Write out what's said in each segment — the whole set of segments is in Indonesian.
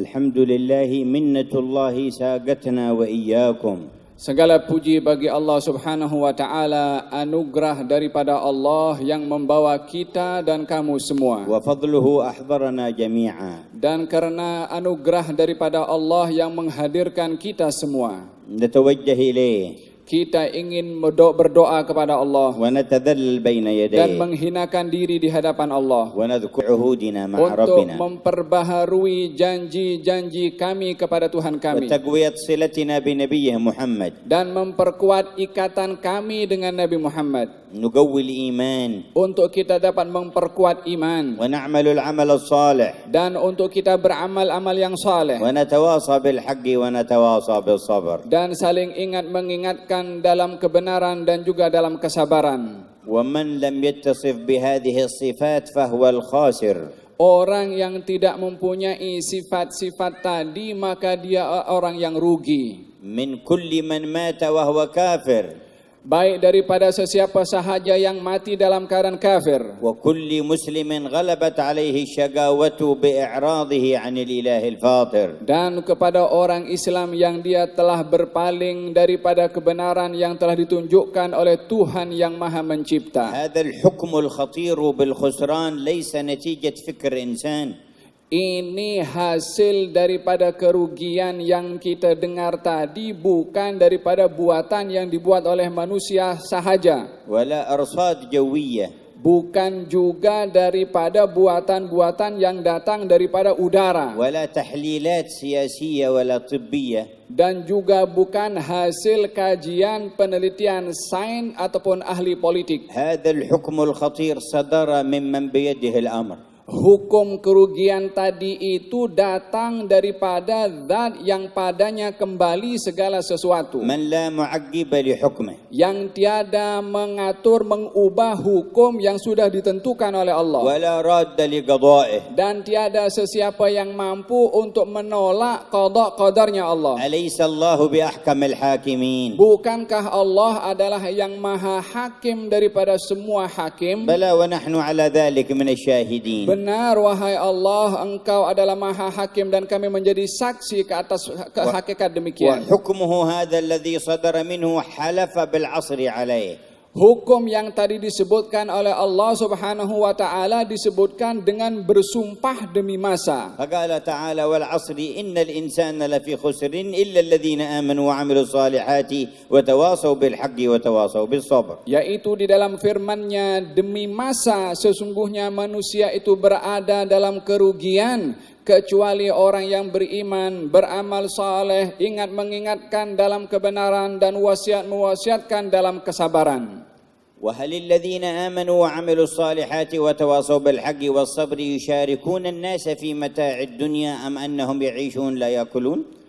Alhamdulillahi minnatullahi sagatna wa iyyakum. Segala puji bagi Allah Subhanahu wa taala, anugerah daripada Allah yang membawa kita dan kamu semua. Wa fadluhu ahdarana jami'a. Dan karena anugerah daripada Allah yang menghadirkan kita semua, Natawajjah ilayh. kita ingin berdoa kepada Allah Wa natadhallal baina dan yadayh. menghinakan diri di hadapan Allah Wa nadhkur uhudina ma'a untuk rabbina. memperbaharui janji-janji kami kepada Tuhan Wa kami taqwiyat silatina bi nabiyyih Muhammad. dan memperkuat ikatan kami dengan Nabi Muhammad Nugawwil iman. untuk kita dapat memperkuat iman Wa na'malul amal as-salih. dan untuk kita beramal-amal yang saleh Wa natawasa bil haqqi wa natawasa bis sabr. dan saling ingat mengingatkan dalam kebenaran dan juga dalam kesabaran. Wa man lam yattasif bi hadhihi as-sifat fahuwa al-khasir. Orang yang tidak mempunyai sifat-sifat tadi maka dia orang yang rugi. Min kulli man mata wa huwa kafir. Baik daripada sesiapa sahaja yang mati dalam keadaan kafir. وكل مسلم غلبت عليه الشقاوة بإعراضه عن الإله الفاطر. Dan kepada orang Islam yang dia telah berpaling daripada kebenaran yang telah ditunjukkan oleh Tuhan yang Maha Mencipta. هذا الحكم الخطير بالخسران ليس نتيجة فكر إنسان. Ini hasil daripada kerugian yang kita dengar tadi, bukan daripada buatan yang dibuat oleh manusia sahaja. ولا أرصاد جوية. Bukan juga daripada buatan-buatan yang datang daripada udara. ولا تحليلات سياسية ولا طبية. Dan juga bukan hasil kajian penelitian sains ataupun ahli politik. هذا الحكم الخطير صدر ممن بيده الأمر. Hukum kerugian tadi itu datang daripada zat yang padanya kembali segala sesuatu, من لا معقب لحكمه. yang tiada mengatur mengubah hukum yang sudah ditentukan oleh Allah, ولا راد لقضائه. dan tiada sesiapa yang mampu untuk menolak qada qadarnya Allah. أليس الله بأحكم الحاكمين؟ Bukankah Allah adalah yang maha hakim daripada semua hakim? بلى ونحن على ذلك من الشاهدين. Benar wahai Allah, Engkau adalah maha hakim dan kami menjadi saksi ke atas hakikat demikian. وحكمه هذا الذي صدر منه حلف بالعصر عليه. Hukum yang tadi disebutkan oleh Allah Subhanahu wa taala disebutkan dengan bersumpah demi masa. فقال تعالى والعصر إن الإنسان لفي خسر إلا الذين آمنوا وعملوا الصالحات وتواصوا بالحق وتواصوا بالصبر. Yaitu di dalam firman-Nya, demi masa sesungguhnya manusia itu berada dalam kerugian kecuali orang yang beriman, beramal saleh, ingat mengingatkan dalam kebenaran dan wasiat mewasiatkan dalam kesabaran. وهل الذين آمنوا وعملوا الصالحات وتواصوا بالحق والصبر يشاركون الناس في متاع الدنيا أم أنهم يعيشون لا يأكلون؟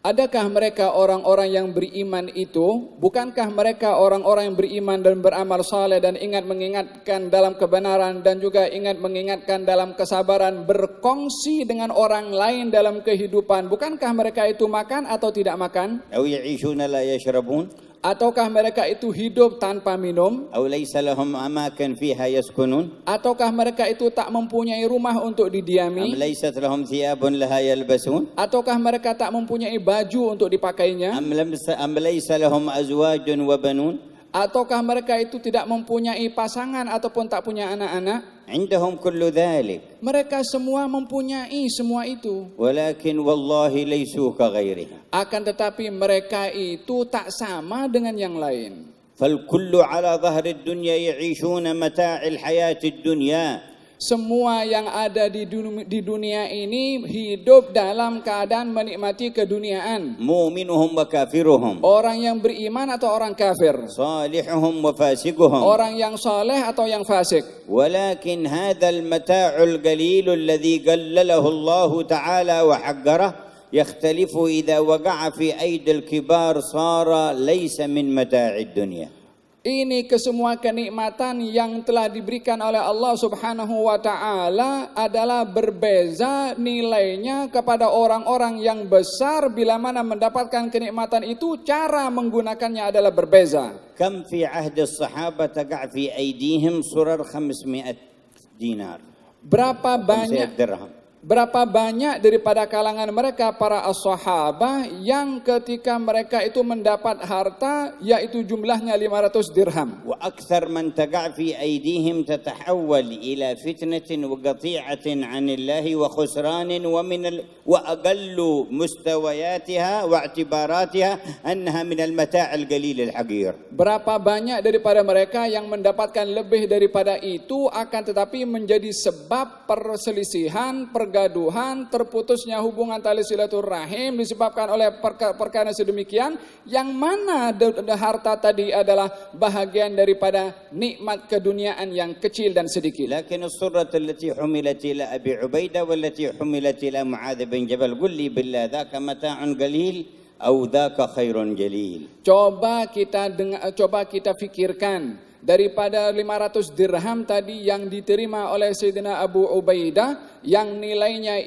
Adakah mereka orang-orang yang beriman itu? Bukankah mereka orang-orang yang beriman dan beramal saleh dan ingat mengingatkan dalam kebenaran dan juga ingat mengingatkan dalam kesabaran, berkongsi dengan orang lain dalam kehidupan? Bukankah mereka itu makan atau tidak makan? أو يعيشون لا يشربون؟ Ataukah mereka itu hidup tanpa minum? أو ليس لهم أماكن فيها يسكنون؟ Ataukah mereka itu tak mempunyai rumah untuk أم didiami? ليست لهم ثياب لها يلبسون؟ Ataukah mereka tak mempunyai baju untuk dipakainya? أم ليس لهم أزواج وبنون؟ Ataukah mereka itu tidak mempunyai pasangan ataupun tak punya anak-anak? عندهم كل ذلك Mereka semua mempunyai semua itu. ولكن والله ليسوا كغيرهم. Akan tetapi mereka itu tak sama dengan yang lain. فالكل على ظهر الدنيا يعيشون متاع الحياة الدنيا. Semua yang ada di dunia ini hidup dalam keadaan menikmati keduniaan. مؤمنهم وكافرهم. Orang yang beriman atau orang kafir. صالحهم وفاسقهم. Orang yang saleh atau yang fasik. ولكن هذا المتاع القليل الذي قلله الله تعالى وحقره يختلف إذا وقع في أيدي الكبار صار ليس من متاع الدنيا. Ini kesemua kenikmatan yang telah diberikan oleh Allah Subhanahu wa taala adalah berbeza nilainya kepada orang-orang yang besar. Bila mana mendapatkan kenikmatan itu, cara menggunakannya adalah berbeza. كم في عهد الصحابة تقع في أيديهم صرر 500 دينار. Berapa 500 banyak درهم. Berapa banyak daripada kalangan mereka para as-sahabah yang ketika mereka itu mendapat harta yaitu jumlahnya 500 dirham. وأكثر من تقع في أيديهم تتحول إلى فتنة وقطيعة عن الله وخسران وأقل مستوياتها واعتباراتها أنها من المتاع القليل الحقير. Berapa banyak daripada mereka yang mendapatkan lebih daripada itu akan tetapi menjadi sebab perselisihan, pergaduhan, terputusnya hubungan tali silaturahim disebabkan oleh perkara sedemikian, yang mana harta tadi adalah bahagian daripada nikmat keduniaan yang kecil dan sedikit. لكن الصرة التي حملت إلى أبي عبيدة والتي حملت إلى معاذ بن جبل قل لي بالله ذاك متاع قليل أو ذاك خير جليل. Coba kita fikirkan, daripada 500 dirham tadi yang diterima oleh Sayyidina Abu Ubaidah yang nilainya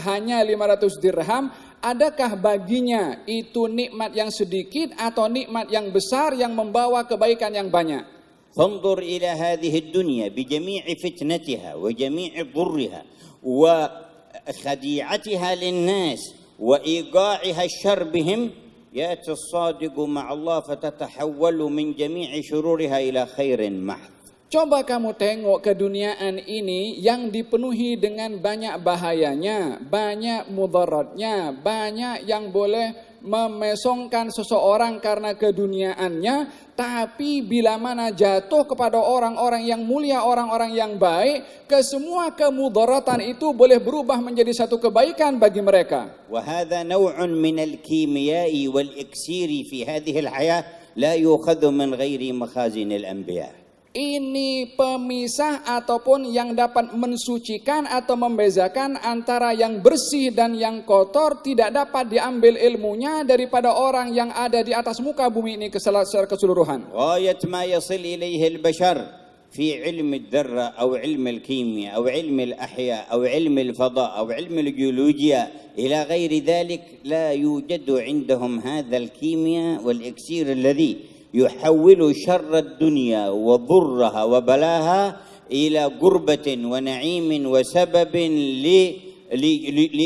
hanya 500 dirham, adakah baginya itu nikmat yang sedikit atau nikmat yang besar yang membawa kebaikan yang banyak? فانظر إلى هذه الدنيا بجميع فتنتها وجميع ضرها وخديعتها للناس وإيقاعها الشر بهم، يأتي الصادق مع الله فتتحول من جميع شرورها إلى خير محض. Coba kamu tengok keduniaan ini yang dipenuhi dengan banyak bahayanya, banyak mudaratnya, banyak yang boleh memesongkan seseorang karena keduniaannya. Tapi bila mana jatuh kepada orang-orang yang mulia, orang-orang yang baik, kesemua kemudaratan itu boleh berubah menjadi satu kebaikan bagi mereka. وهذا نوع من الكيمياء والإكسير في هذه الحياة لا يؤخذ من غير مخازن الأنبياء. Ini pemisah ataupun yang dapat mensucikan atau membezakan antara yang bersih dan yang kotor, tidak dapat diambil ilmunya daripada orang yang ada di atas muka bumi ini secara keseluruhan. غاية ما يصل إليه البشر في علم الذرة أو علم الكيمياء أو علم الأحياء أو علم الفضاء أو علم الجيولوجيا إلى غير ذلك، لا يوجد عندهم هذا الكيمياء والإكسير الذي يحول شر الدنيا وضرها وبلاها إلى قربة ونعيم وسبب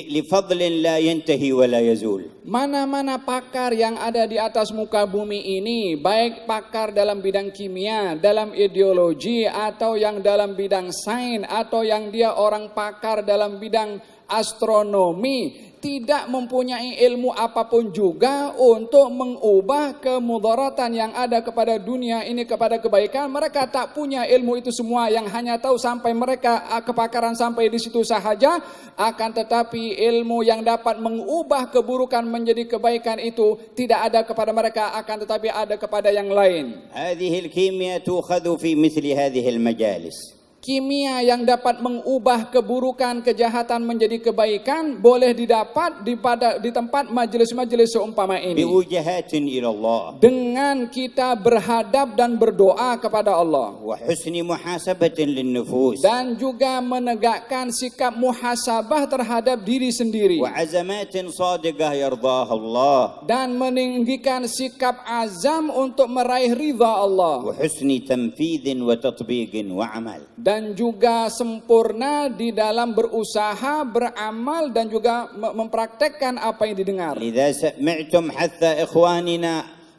لفضل لا ينتهي ولا يزول. Mana-mana pakar yang ada di atas muka bumi ini, baik pakar dalam bidang kimia, dalam ideologi, atau yang dalam bidang sains, atau yang dia orang pakar dalam bidang astronomi, tidak mempunyai ilmu apapun juga untuk mengubah kemudaratan yang ada kepada dunia ini kepada kebaikan. Mereka tak punya ilmu itu semua, yang hanya tahu sampai mereka kepakaran sampai di situ sahaja. Akan tetapi ilmu yang dapat mengubah keburukan menjadi kebaikan itu tidak ada kepada mereka, akan tetapi ada kepada yang lain. هذه الكيمياء تؤخذ في مثل هذه المجالس. Kimia yang dapat mengubah keburukan, kejahatan menjadi kebaikan boleh didapat di tempat majelis-majelis seumpama ini. بوجهات إلى الله. Dengan kita berhadap dan berdoa kepada Allah. وحسن محاسبة للنفوس. Dan juga menegakkan sikap muhasabah terhadap diri sendiri. وعزمات صادقة يرضاها الله. Dan meninggikan sikap azam untuk meraih ridha Allah. وحسن تنفيذ وتطبيق وعمل. Dan juga sempurna di dalam berusaha, beramal, dan juga mempraktekkan apa yang didengar. لذا سمعتم حث إخواننا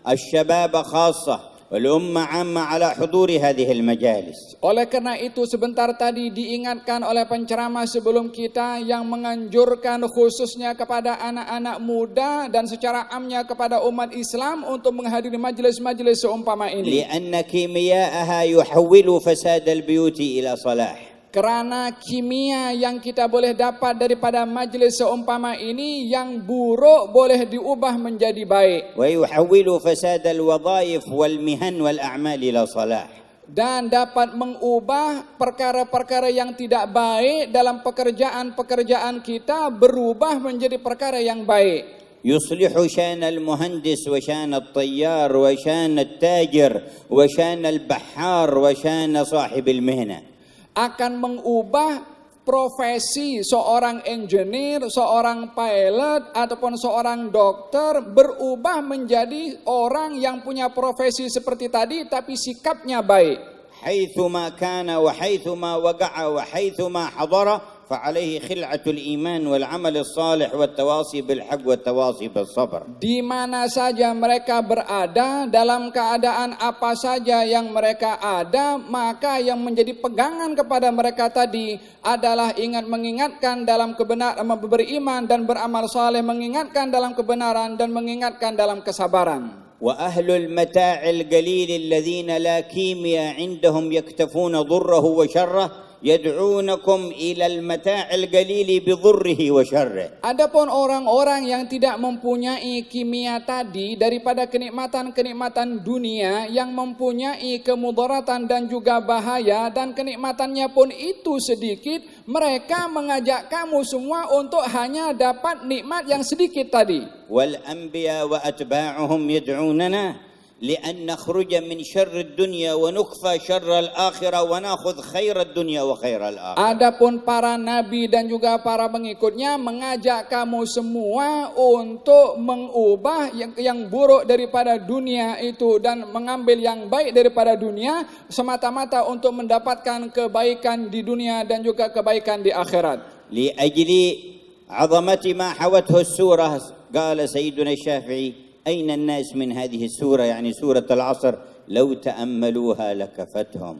الشباب خاصة والأمة عامة على حضور هذه المجالس. Oleh karena itu sebentar tadi diingatkan oleh penceramah sebelum kita yang menganjurkan khususnya kepada anak-anak muda dan secara amnya kepada umat Islam untuk menghadiri majelis-majelis seumpama ini. لأن كيمياءها يحول فساد البيوت إلى صلاح. Karena kimia yang kita boleh dapat daripada majelis seumpama ini, yang buruk boleh diubah menjadi baik. ويحول فساد الوظائف والمهن والأعمال إلى صلاح. Dan dapat mengubah perkara-perkara yang tidak baik dalam pekerjaan-pekerjaan kita berubah menjadi perkara yang baik. يصلح شان المهندس وشان الطيار وشان التاجر وشان البحار وشان صاحب المهنة. Akan mengubah profesi seorang engineer, seorang pilot, ataupun seorang dokter berubah menjadi orang yang punya profesi seperti tadi tapi sikapnya baik. حيثما كان وحيثما وقع وحيثما حضر فعليه خلعة الإيمان والعمل الصالح والتواصي بالحق والتواصي بالصبر. Di mana saja mereka berada, dalam keadaan apa saja yang mereka ada, maka yang menjadi pegangan kepada mereka tadi adalah mengingatkan dalam kebenaran, beriman dan beramal saleh, mengingatkan dalam kebenaran dan mengingatkan dalam kesabaran. وأهل المتاع القليل الذين لا كيمياء عندهم يكتفون ضره وشره يدعونكم إلى المتاع القليل بضره وشره. Adapun orang-orang yang tidak mempunyai kimia tadi daripada kenikmatan-kenikmatan dunia yang mempunyai kemudaratan dan juga bahaya, dan kenikmatannya pun itu sedikit, mereka mengajak kamu semua untuk hanya dapat nikmat yang sedikit tadi. والأنبياء وأتباعهم يدعوننا لأن نخرج من شر الدنيا ونكفى شر الآخرة ونأخذ خير الدنيا وخير الآخرة. Adapun para nabi dan juga para pengikutnya mengajak kamu semua untuk mengubah yang buruk daripada dunia itu dan mengambil yang baik daripada dunia, semata-mata untuk mendapatkan kebaikan di dunia dan juga kebaikan di akhirat. لأجل عظمة ما حوته السورة قال سيدنا الشافعي أين الناس من هذه السورة يعني سورة العصر لو تأملوها لكفتهم.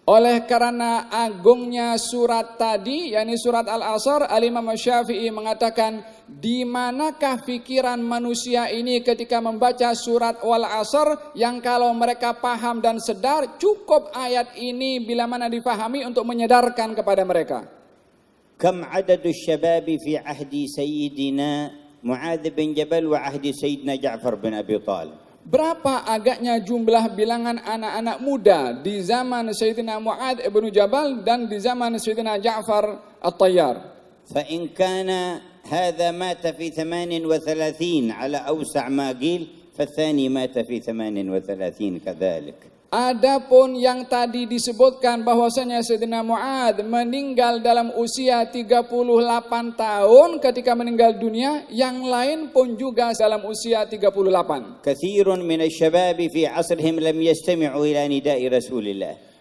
Oleh karena agungnya surat tadi, yakni surat Al-Asr, Al-Imam Syafi'i mengatakan, di manakah pikiran manusia ini ketika membaca surat Wal-Asr yang kalau mereka paham dan sedar, cukup ayat ini bila mana dipahami untuk menyadarkan kepada mereka. كم عدد الشباب في عهد سيدنا معاذ بن جبل وعهد سيدنا جعفر بن أبي طالب. Berapa agaknya jumlah bilangan anak-anak muda di zaman Sayyidina Mu'adz ibn Jabal dan di zaman Sayyidina Ja'far At-Tayyar. فإن كان هذا مات في 38 على أوسع ما قيل فالثاني مات في 38 كذلك. Adapun yang tadi disebutkan bahwasanya Sayyidina Mu'adz meninggal dalam usia 38 tahun ketika meninggal dunia, yang lain pun juga dalam usia 38. كثير من الشباب في عصرهم لم يستمعوا إلى نداء رسول الله.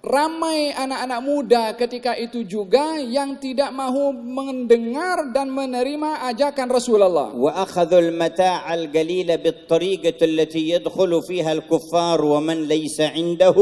Ramai anak-anak muda ketika itu juga yang tidak mahu mendengar dan menerima ajakan Rasulullah. وأخذوا المتاع القليل بالطريقة التي يدخل فيها الكفار ومن ليس عنده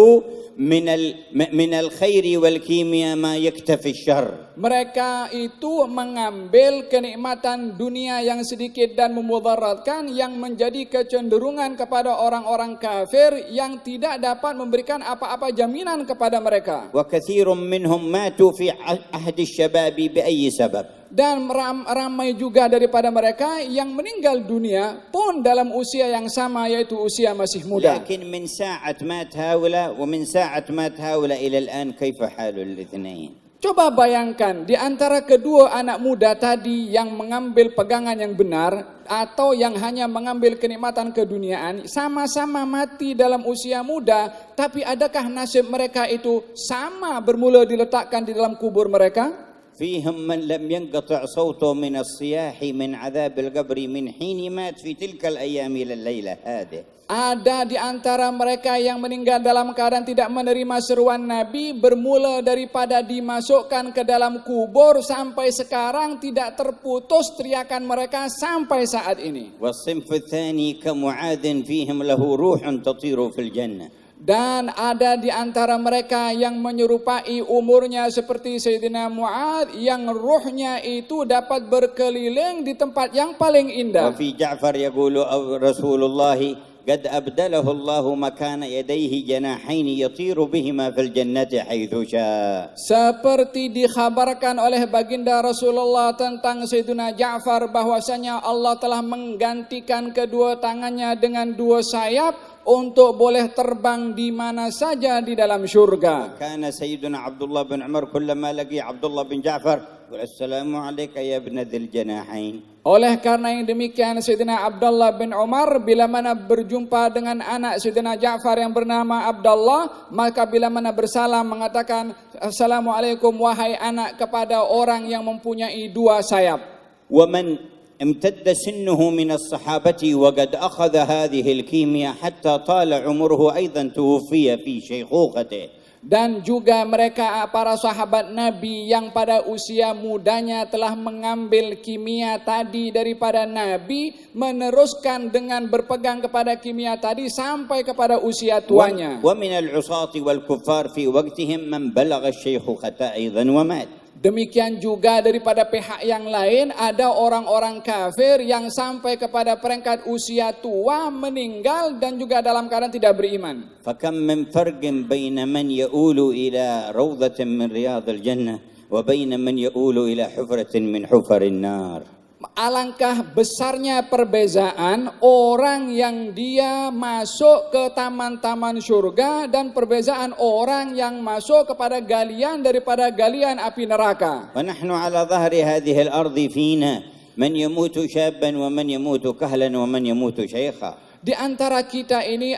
من الخير والكيمياء ما يكتفي الشر. Mereka itu mengambil kenikmatan dunia yang sedikit dan memudaratkan, yang menjadi kecenderungan kepada orang-orang kafir yang tidak dapat memberikan apa-apa jaminan kepada mereka. وكثير منهم ماتوا في عهد الشباب بأي سبب. Dan ramai juga daripada mereka yang meninggal dunia pun dalam usia yang sama, yaitu usia masih muda. لكن من ساعة مات هؤلاء ومن ساعة مات هؤلاء إلى الآن كيف حال الاثنين؟ Coba bayangkan di antara kedua anak muda tadi yang mengambil pegangan yang benar atau yang hanya mengambil kenikmatan keduniaan, sama-sama mati dalam usia muda, tapi adakah nasib mereka itu sama bermula diletakkan di dalam kubur mereka? فيهم من لم ينقطع صوته من الصياح من عذاب القبر من حين مات في تلك الأيام إلى الليلة هذه. Ada di antara mereka yang meninggal dalam keadaan tidak menerima seruan Nabi, bermula daripada dimasukkan ke dalam kubur sampai sekarang tidak terputus teriakan mereka sampai saat ini. والصنف الثاني كمعاذ فيهم له روح تطير في الجنة. Dan ada di antara mereka yang menyerupai umurnya seperti Sayyidina Mu'adz, yang ruhnya itu dapat berkeliling di tempat yang paling indah. وفي جعفر يقول رسول الله قد أبدله الله مكان يديه جناحين يطير بهما في الجنة حيث شاء. Seperti dikhabarkan oleh baginda Rasulullah tentang Sayyidina Ja'far bahwasanya Allah telah menggantikan kedua tangannya dengan dua sayap untuk boleh terbang di mana saja di dalam syurga. كان سيدنا عبد الله بن عمر كلما لقي عبد الله بن جعفر يقول السلام عليك يا ابن ذي الجناحين. Oleh karena yang demikian, Sayyidina Abdullah bin Umar bila mana berjumpa dengan anak Sayyidina Ja'far yang bernama Abdullah, maka bila mana bersalam mengatakan Assalamualaikum wahai anak, kepada orang yang mempunyai dua sayap. ومن امتد سنه من الصحابة وقد أخذ هذه الكيمياء حتى طال عمره أيضا توفي في شيخوخته. Dan juga mereka para sahabat Nabi yang pada usia mudanya telah mengambil kimia tadi daripada Nabi, meneruskan dengan berpegang kepada kimia tadi sampai kepada usia tuanya. ومن العصاة والكفار في وقتهم من بلغ الشيخوخة أيضا ومات. Demikian juga daripada pihak yang lain ada orang-orang kafir yang sampai kepada peringkat usia tua meninggal dan juga dalam keadaan tidak beriman. فكم من فرق بين من يؤول إلى روضة من رياض الجنة وبين من يؤول إلى حفرة من حفر النار. Alangkah besarnya perbezaan orang yang dia masuk ke taman-taman surga dan perbezaan orang yang masuk kepada galian daripada galian api neraka. ونحن على ظهر هذه الأرض فينا من يموت شابا ومن يموت كهلا ومن يموت شيخا. Di antara kita ini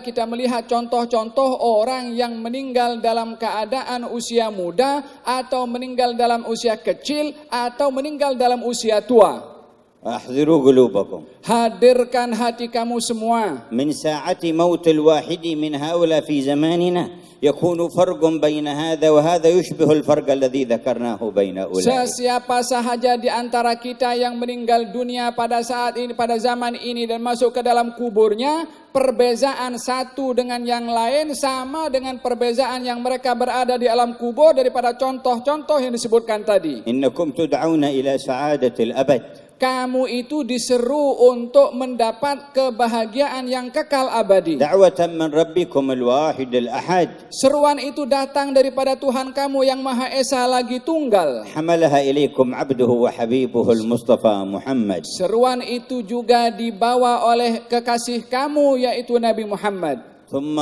kita melihat contoh-contoh orang yang meninggal dalam keadaan usia muda atau meninggal dalam usia kecil atau meninggal dalam usia tua. أحضروا قلوبكم. Hadirkan hati kamu semua. من ساعة موت الواحد من هؤلاء في زماننا يكون فرق بين هذا وهذا يشبه الفرق الذي ذكرناه بين أولئك. Sesiapa sahaja di antara kita yang meninggal dunia pada saat ini, pada zaman ini dan masuk ke dalam kuburnya, perbezaan satu dengan yang lain sama dengan perbezaan yang mereka berada di alam kubur daripada contoh-contoh yang disebutkan tadi. إنكم تدعون إلى سعادة الأبد. Kamu itu diseru untuk mendapat kebahagiaan yang kekal abadi. دعوة من ربكم الواحد الأحد. Seruan itu datang daripada Tuhan kamu yang Maha Esa lagi tunggal. حملها إليكم عبده وحبيبه المصطفى محمد. Seruan itu juga dibawa oleh kekasih kamu yaitu Nabi Muhammad. ثم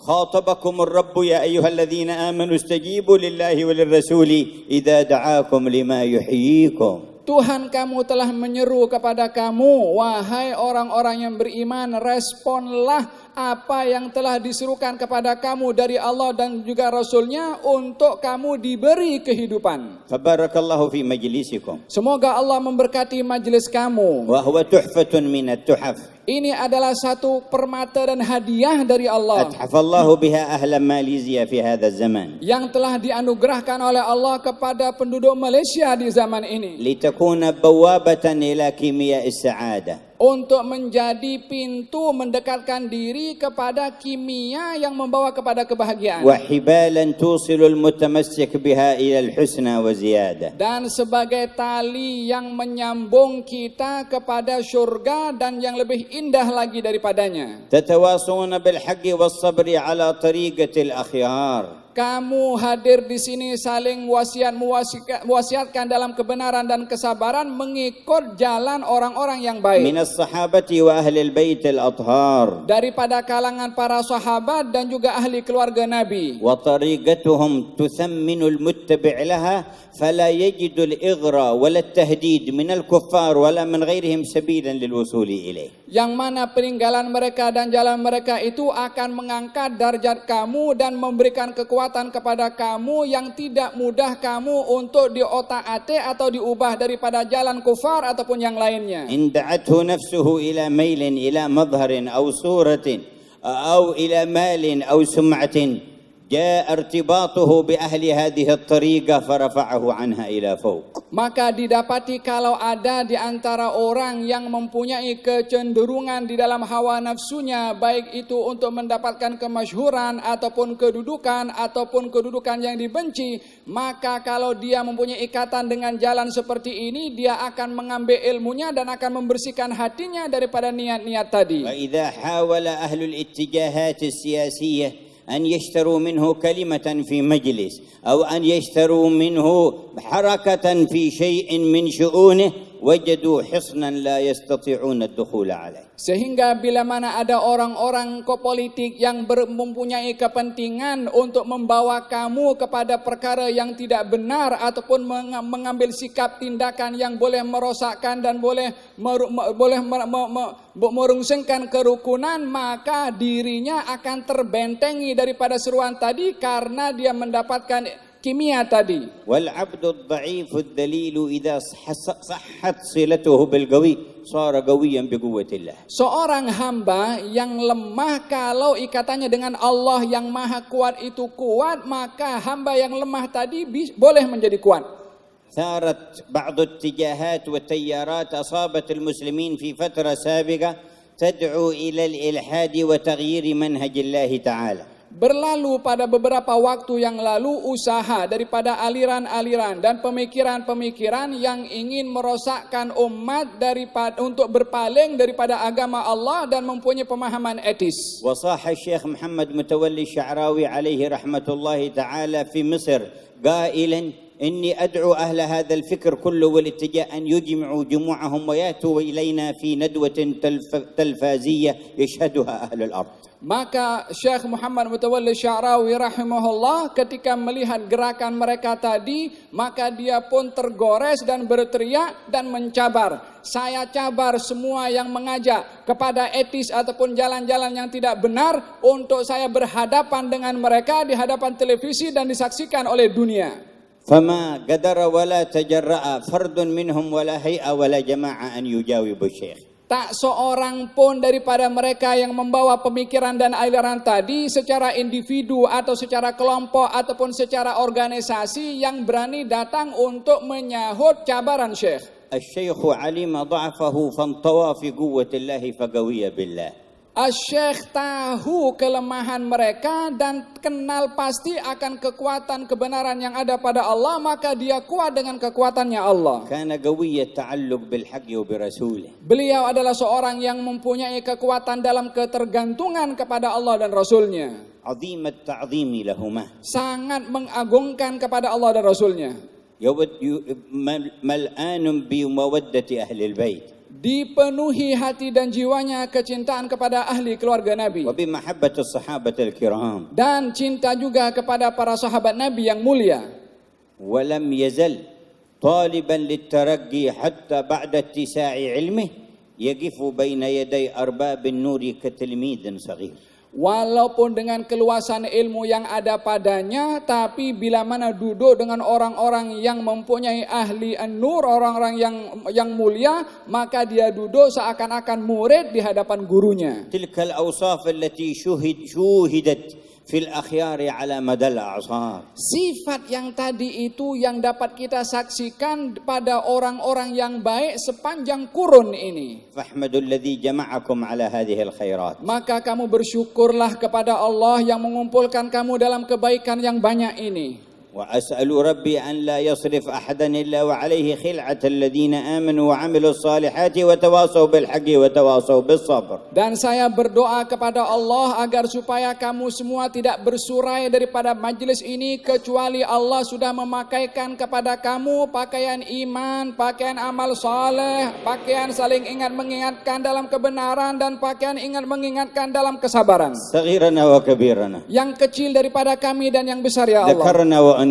خاطبكم الرب يا أيها الذين آمنوا استجيبوا لله وللرسول إذا دعاكم لما يحييكم. Tuhan kamu telah menyeru kepada kamu, wahai orang-orang yang beriman, responlah apa yang telah diserukan kepada kamu dari Allah dan juga Rasul-Nya untuk kamu diberi kehidupan. فبارك الله في مجلسكم. Semoga Allah memberkati majelis kamu. وهو تحفة من التحف. Ini adalah satu permata dan hadiah dari Allah أتحف الله بها أهل ماليزيا في هذا الزمان. yang telah dianugerahkan oleh Allah kepada penduduk Malaysia di zaman ini. لتكون بوابة إلى كيمياء السعادة. Untuk menjadi pintu mendekatkan diri kepada kimia yang membawa kepada kebahagiaan. وحبالا توصل المتمسك بها إلى الحسنى وزيادة. Dan sebagai tali yang menyambung kita kepada surga dan yang lebih indah lagi daripadanya. تتواصون بالحق والصبر على طريقة الأخيار. Kamu hadir di sini saling mewasiatkan dalam kebenaran dan kesabaran mengikut jalan orang-orang yang baik. من الصحابة وأهل البيت الأطهار. Daripada kalangan para sahabat dan juga ahli keluarga Nabi. وطريقتهم تثمن المتبع لها فلا يجد الإغراء ولا التهديد من الكفار ولا من غيرهم سبيلا للوصول إليه. Yang mana peninggalan mereka dan jalan mereka itu akan mengangkat darjat kamu dan memberikan kekuatan kepada kamu yang tidak mudah kamu untuk diotak-atik atau diubah daripada jalan kufar ataupun yang lainnya. إن دعته نفسه إلى ميل إلى مظهر أو صورة أو إلى مال أو سمعة جاء ارتباطه بأهل هذه الطريقة فرفعه عنها إلى فوق. Maka didapati kalau ada di antara orang yang mempunyai kecenderungan di dalam hawa nafsunya, baik itu untuk mendapatkan kemasyhuran ataupun kedudukan yang dibenci, maka kalau dia mempunyai ikatan dengan jalan seperti ini, dia akan mengambil ilmunya dan akan membersihkan hatinya daripada niat-niat tadi. وإذا حاول أهل الاتجاهات السياسية أن يشتروا منه كلمة في مجلس أو أن يشتروا منه حركة في شيء من شؤونه وجدوا حصنا لا يستطيعون الدخول عليه. Sehingga bila mana ada orang-orang politik yang mempunyai kepentingan untuk membawa kamu kepada perkara yang tidak benar ataupun mengambil sikap tindakan yang boleh merosakkan dan boleh merungsingkan kerukunan, maka dirinya akan terbentengi daripada seruan tadi karena dia mendapatkan kimia tadi. والعبد الضعيف الذليل إذا صحت صلته بالقوي صار قويا بقوة الله. Seorang hamba yang lemah kalau ikatannya dengan Allah yang maha kuat itu kuat, maka hamba yang lemah tadi boleh menjadi kuat. ثارت بعض الاتجاهات والتيارات أصابت المسلمين في فترة سابقة تدعو إلى الإلحاد وتغيير منهج الله تعالى. Berlalu pada beberapa waktu yang lalu usaha daripada aliran-aliran dan pemikiran-pemikiran yang ingin merosakkan umat untuk berpaling daripada agama Allah dan mempunyai pemahaman etis. وصاح الشيخ محمد متولي الشعراوي عليه رحمة الله تعالى في مصر قائلا إني أدعو أهل هذا الفكر كله والاتجاه أن يجمعوا جموعهم ويأتوا إلينا في ندوة تلفازية يشهدها أهل الأرض. Maka Syekh Muhammad Mutawalli Sya'rawi rahimahullah ketika melihat gerakan mereka tadi, maka dia pun tergores dan berteriak dan mencabar. Saya cabar semua yang mengajak kepada etis ataupun jalan-jalan yang tidak benar untuk saya berhadapan dengan mereka di hadapan televisi dan disaksikan oleh dunia. فما قدر ولا تجرأ فرد منهم ولا هيئة ولا جماعة أن يجاوب الشيخ. Tak seorang pun daripada mereka yang membawa pemikiran dan aliran tadi secara individu atau secara kelompok ataupun secara organisasi yang berani datang untuk menyahut cabaran Syekh. الشيخ علم ضعفه فانطوى في قوة الله فقوي بالله. Syekh tahu kelemahan mereka dan kenal pasti akan kekuatan kebenaran yang ada pada Allah, maka dia kuat dengan kekuatannya Allah. كان قوي التعلق بالحق وبرسوله. Beliau adalah seorang yang mempunyai kekuatan dalam ketergantungan kepada Allah dan Rasulnya. عظيم التعظيم لهما. Sangat mengagungkan kepada Allah dan Rasulnya. ملآن بمودة أهل البيت. Dipenuhi hati dan jiwanya kecintaan kepada ahli keluarga Nabi. وبمحبة الصحابة الكرام. Dan cinta juga kepada para sahabat Nabi yang mulia. ولم يزل طالبا للترقي حتى بعد اتساع علمه يقف بين يدي أرباب النور كتلميذ صغير. Walaupun dengan keluasan ilmu yang ada padanya, tapi bila mana duduk dengan orang-orang yang mempunyai ahli an-nur, orang-orang yang mulia, maka dia duduk seakan-akan murid di hadapan gurunya. تلك الأوصاف التي شوهدت في الأخيار على مدى الأعصار. Sifat yang tadi itu yang dapat kita saksikan pada orang-orang yang baik sepanjang kurun ini. فاحمدوا الذي جمعكم على هذه الخيرات. Maka kamu bersyukurlah kepada Allah yang mengumpulkan kamu dalam kebaikan yang banyak ini. وأسأل ربي أن لا يصرف أحدا إلا وعليه خلعة الذين آمنوا وعملوا الصالحات وتواصوا بالحق وتواصوا بالصبر. Dan saya berdoa kepada Allah agar supaya kamu semua tidak bersurai daripada majlis ini kecuali Allah sudah memakaikan kepada kamu pakaian iman, pakaian amal saleh, pakaian saling ingat mengingatkan dalam kebenaran dan pakaian ingat mengingatkan dalam kesabaran. صغيرنا وكبيرنا. Yang kecil daripada kami dan yang besar ya Allah. ذكرنا وأنثانا.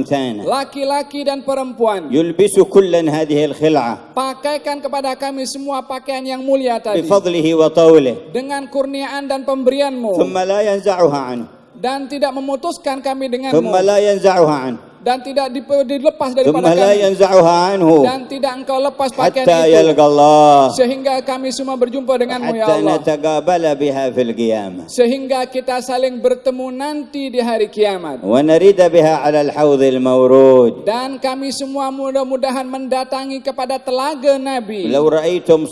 Laki-laki dan perempuan. يلبس كلا هذه الخلعة. Pakaikan kepada kami semua pakaian yang mulia tadi. بفضله وطوله. Dengan kurniaan dan pemberianmu. ثم لا ينزعها عنه. Dan tidak memutuskan kami denganmu. ثم لا ينزعها عنه. Dan tidak dilepas ثم daripada لا kami. ينزعها عنه. Dan tidak engkau lepas pakaian حتى itu. يلقى الله. Sehingga kami semua berjumpa denganmu ya حتى Allah. نتقابل بها في القيامة. Sehingga kita saling bertemu nanti di hari kiamat. ونرد بها على الحوض المورود. Dan kami semua mudah-mudahan mendatangi kepada telaga Nabi. لو رأيتم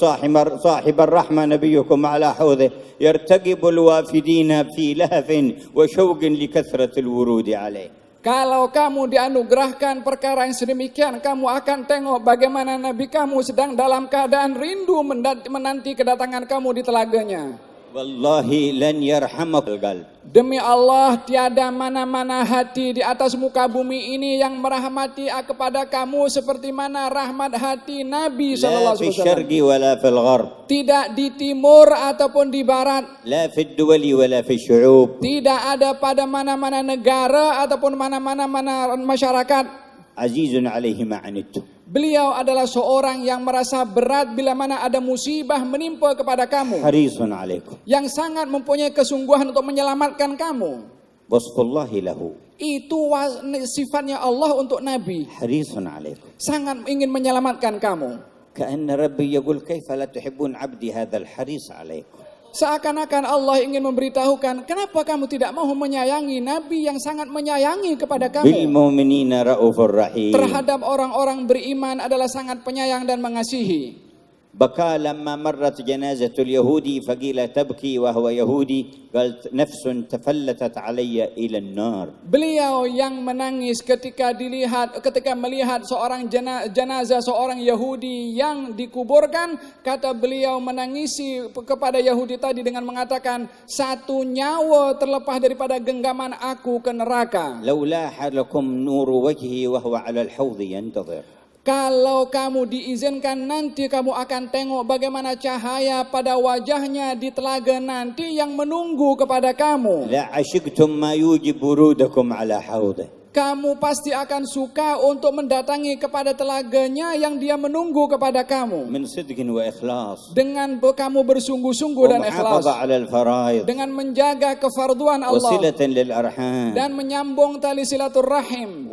صاحب الرحمة نبيكم على حوضه يرتقب الوافدين في لهف وشوق لكثرة الورود عليه. Kalau kamu dianugerahkan perkara yang sedemikian, kamu akan tengok bagaimana Nabi kamu sedang dalam keadaan rindu menanti kedatangan kamu di telaganya. Wallahi lan yarhamak al-qalb. Demi Allah, tiada mana-mana hati di atas muka bumi ini yang merahmati kepada kamu seperti mana rahmat hati Nabi La fi syarqi wala fil gharb. Tidak di timur ataupun di barat. La fi duwali wala fi syu'ub. Tidak ada pada mana-mana negara ataupun mana-mana masyarakat. Azizun alaihi ma'anittum. Beliau adalah seorang yang merasa berat bila mana ada musibah menimpa kepada kamu. Harisun alaikum. Yang sangat mempunyai kesungguhan untuk menyelamatkan kamu. Wasfullahi lahu. Itu sifatnya Allah untuk Nabi. حريص عليكم. Sangat ingin menyelamatkan kamu. كأن ربي يقول كيف لا تحبون عبدي هذا الحريص عليكم. Seakan-akan Allah ingin memberitahukan, kenapa kamu tidak mau menyayangi Nabi yang sangat menyayangi kepada kamu. بالمؤمنين رؤوف رحيم. Terhadap orang-orang beriman adalah sangat penyayang dan mengasihi. بكى لما مرت جنازة اليهودي فقيل تبكي وهو يهودي قال نفس تفلتت علي إلى النار. Beliau yang menangis ketika melihat seorang jenazah seorang Yahudi yang dikuburkan, kata beliau menangisi kepada Yahudi tadi dengan mengatakan, satu nyawa terlepas daripada genggaman aku ke neraka. لو لاح لكم نور وجهي وهو على الحوض ينتظر. Kalau kamu diizinkan nanti kamu akan tengok bagaimana cahaya pada wajahnya di telaga nanti yang menunggu kepada kamu. لا عشقتم ما يوجب ورودكم على حوضه. Kamu pasti akan suka untuk mendatangi kepada telaganya yang dia menunggu kepada kamu. من صدق وإخلاص. Dengan kamu bersungguh-sungguh dan ikhlas. ومحافظة على الفرائض. Dengan menjaga kefarduan Allah. وصلة للأرحام. Dan menyambung tali silaturahim.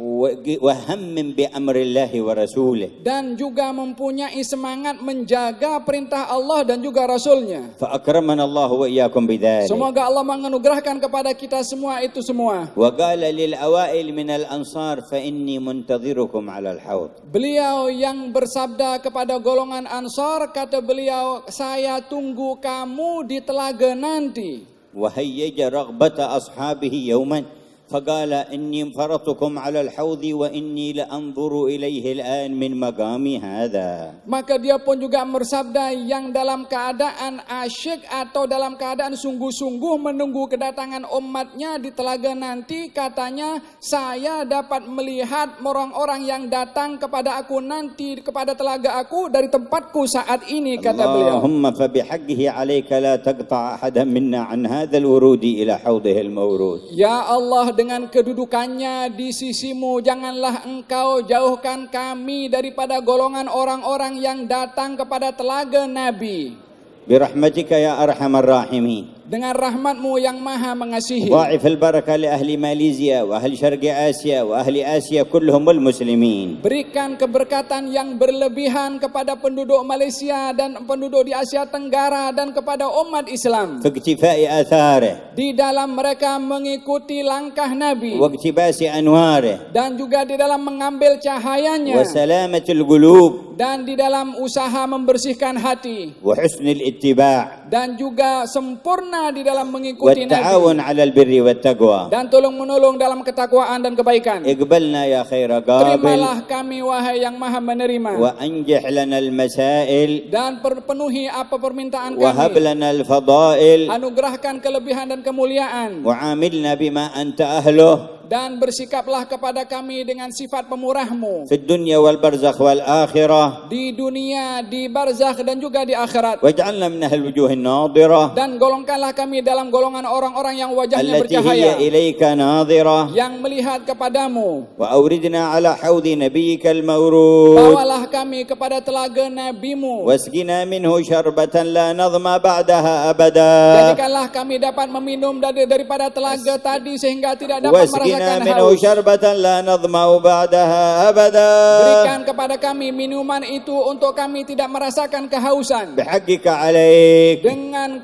وهم بأمر الله ورسوله. Dan juga mempunyai semangat menjaga perintah Allah dan juga Rasulnya. فأكرمنا الله وإياكم بذلك. Semoga Allah menganugerahkan kepada kita semua itu semua. وقال للأوائل من الأنصار فإني منتظركم على الحوض. Beliau yang bersabda kepada golongan Ansar, kata beliau, saya tunggu kamu di telaga nanti. وهيج رغبة أصحابه يوما فقال إني انفرطكم على الحوض وإني لأنظر إليه الآن من مقامي هذا. Maka dia pun juga bersabda yang dalam keadaan asyik atau dalam keadaan sungguh-sungguh menunggu kedatangan umatnya di telaga nanti, katanya saya dapat melihat orang-orang yang datang kepada aku nanti kepada telaga aku dari tempatku saat ini, kata beliau. اللهم فبحقه عليك لا تقطع أحدا منا عن هذا الورود إلى حوضه المورود. Ya Allah, dengan kedudukannya di sisimu, janganlah engkau jauhkan kami daripada golongan orang-orang yang datang kepada telaga Nabi. برحمتك يا أرحم الراحمين. Dengan rahmatmu yang maha mengasihi. ضاعف البركة لأهل ماليزيا وأهل شرق آسيا وأهل آسيا كلهم والمسلمين. Berikan keberkatan yang berlebihan kepada penduduk Malaysia dan penduduk di Asia Tenggara dan kepada umat Islam. في اقتفاء آثاره. Di dalam mereka mengikuti langkah Nabi. واقتباس أنواره. Dan juga di dalam mengambil cahayanya. وسلامة القلوب. Dan di dalam usaha membersihkan hati. وحسن الاتباع. Dan juga sempurna di dalam mengikuti Nabi. والتعاون على البر والتقوى. Dan tolong menolong dalam ketakwaan dan kebaikan. اقبلنا يا خير قابل. Terimalah kami wahai yang maha menerima. وأنجح لنا المسائل. Dan penuhi apa permintaan وهب kami. لنا الفضائل. Anugerahkan kelebihan dan kemuliaan. وعاملنا بما أنت أهله. Dan bersikaplah kepada kami dengan sifat pemurahmu. في الدنيا والبرزخ والآخرة. Di dunia, di barzakh dan juga di akhirat. واجعلنا من أهل الوجوه الناظرة. Dan golongkanlah kami dalam golongan orang-orang yang wajahnya التي هي bercahaya. إليك ناظرة. Yang melihat kepadamu. وأوردنا على حوض نبيك المورود. Bawalah kami kepada telaga nabimu. واسقنا منه شربة لا نظمأ بعدها أبدا. Jadikanlah kami dapat meminum daripada telaga tadi sehingga tidak dapat merasakan منه haus. شربة لا نظمأ بعدها أبدا. Berikan kepada kami minuman itu untuk kami tidak merasakan kehausan. بحقك عليك. Dengan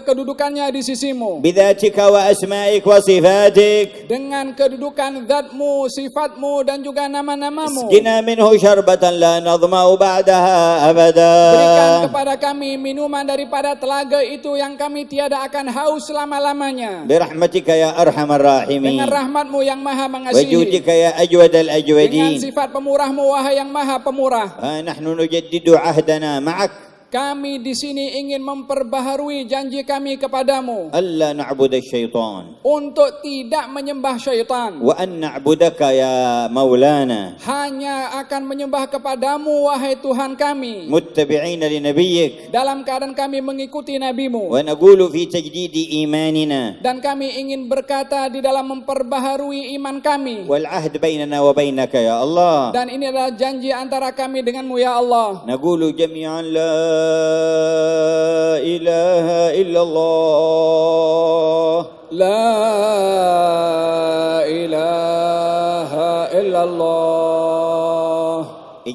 kedudukannya di sisimu. بذاتك وأسمائك وصفاتك. Dengan kedudukan zatmu, sifatmu dan juga nama-namamu. اسقنا منه شربة لا نظمأ بعدها أبدا. Berikan kepada kami minuman daripada telaga itu yang kami tiada akan haus selama-lamanya. برحمتك يا أرحم الراحمين. Dengan rahmatmu yang maha mengasihi. وجودك يا أجود Dengan الأجودين. sifat pemurahmu wahai yang maha pemurah. نحن نجدد عهدنا معك. Kami di sini ingin memperbaharui janji kami kepadamu. ألا نعبد الشيطان. Untuk tidak menyembah syaitan. وأن نعبدك يا مولانا. Hanya akan menyembah kepadamu wahai Tuhan kami. متبعين لنبيك. Dalam keadaan kami mengikuti nabimu. ونقول في تجديد إيماننا. Dan kami ingin berkata di dalam memperbaharui iman kami. والعهد بيننا وبينك يا الله. Dan ini adalah janji antara kami denganmu ya Allah. نقول جميعا لا إله إلا الله. La ilaha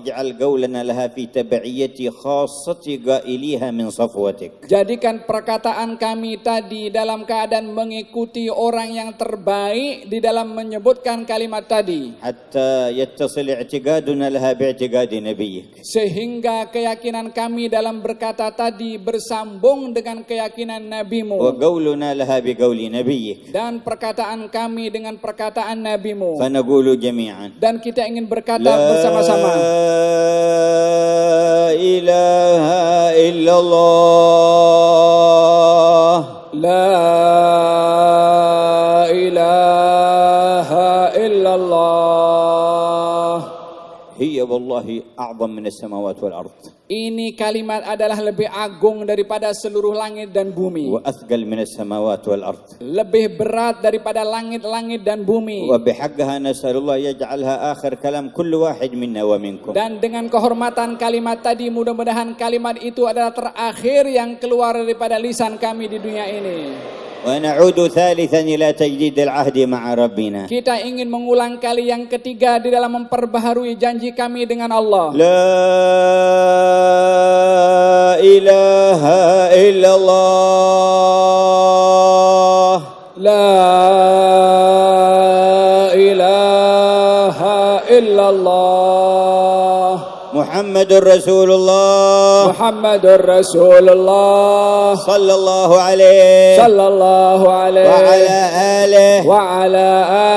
اجعل قولنا لها في تبعية خاصة قائليها من صفوتك. Jadikan perkataan kami tadi dalam keadaan mengikuti orang yang terbaik di dalam menyebutkan kalimat tadi. حتى يتصل اعتقادنا لها باعتقاد نبيك. Sehingga keyakinan kami dalam berkata tadi bersambung dengan keyakinan Nabi-Mu. وقولنا لها بقول نبيك. Dan perkataan kami dengan perkataan Nabi-Mu. فنقول جميعا. Dan kita ingin berkata bersama-sama. لا إله إلا الله. La ilaha illallah. هي والله أعظم من السماوات والأرض. Ini kalimat adalah lebih agung daripada seluruh langit dan bumi. وأثقل من السماوات والأرض. Lebih berat daripada langit-langit dan bumi. وبحقها نسأل الله يجعلها آخر كلام كل واحد منا ومنكم. Dan dengan kehormatan kalimat tadi, mudah-mudahan kalimat itu adalah terakhir yang keluar daripada lisan kami di dunia ini. ونعود ثالثا إلى تجديد العهد مع ربنا. Kita ingin mengulang kali yang ketiga di dalam memperbaharui janji kami dengan Allah. لا إله إلا الله. La ilaha illallah. محمد رسول الله Muhammadur Rasulullah صلى الله عليه sallallahu alaihi وعلى آله wa ala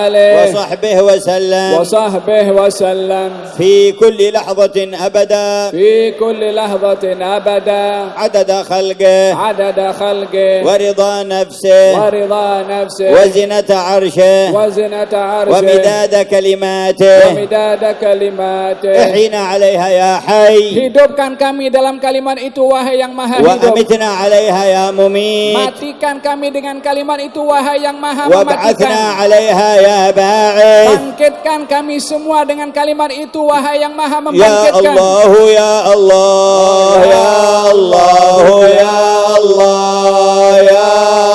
alihi وصحبه وسلم wa sahbihi wa sallam في كل لحظة أبدا fi kulli lahzatin abada عدد خلقه adada khalqi ورضا نفسه wa ridha nafsi وزنة عرشه wa zinata arshi ومداد wa كلماته. midada kalimati. احينا عليها يا حي Hidupkan kami dalam kalimat itu wahai yang maha hidup. وأمتنا عليها يا مميت Matikan kami dengan kalimat itu wahai yang maha وابعثنا mematikan. عليها يا باعث. Bangkitkan kami semua dengan kalimat itu wahai yang maha يا membangkitkan. الله يا الله يا الله يا الله يا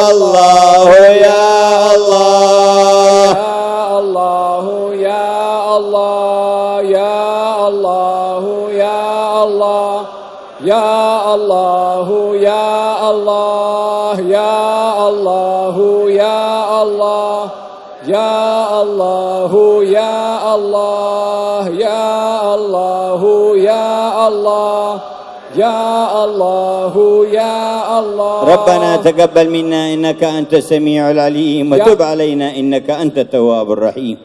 الله يا الله. Ya Allah, ya Allah, ya Allah, ya Allah, ya Allah, ya Allah, ya Allah, ya Allah, ya Allah, ya Allah, ya Allah, ya Allah, ya Allah. ربنا تقبل منا إنك أنت السميع العليم وتب علينا إنك أنت التواب الرحيم.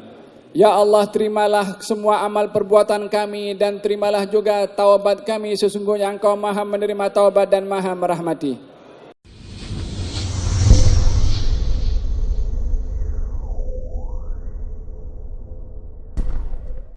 Ya Allah, terimalah semua amal perbuatan kami dan terimalah juga taubat kami, sesungguhnya Engkau maha menerima taubat dan maha merahmati.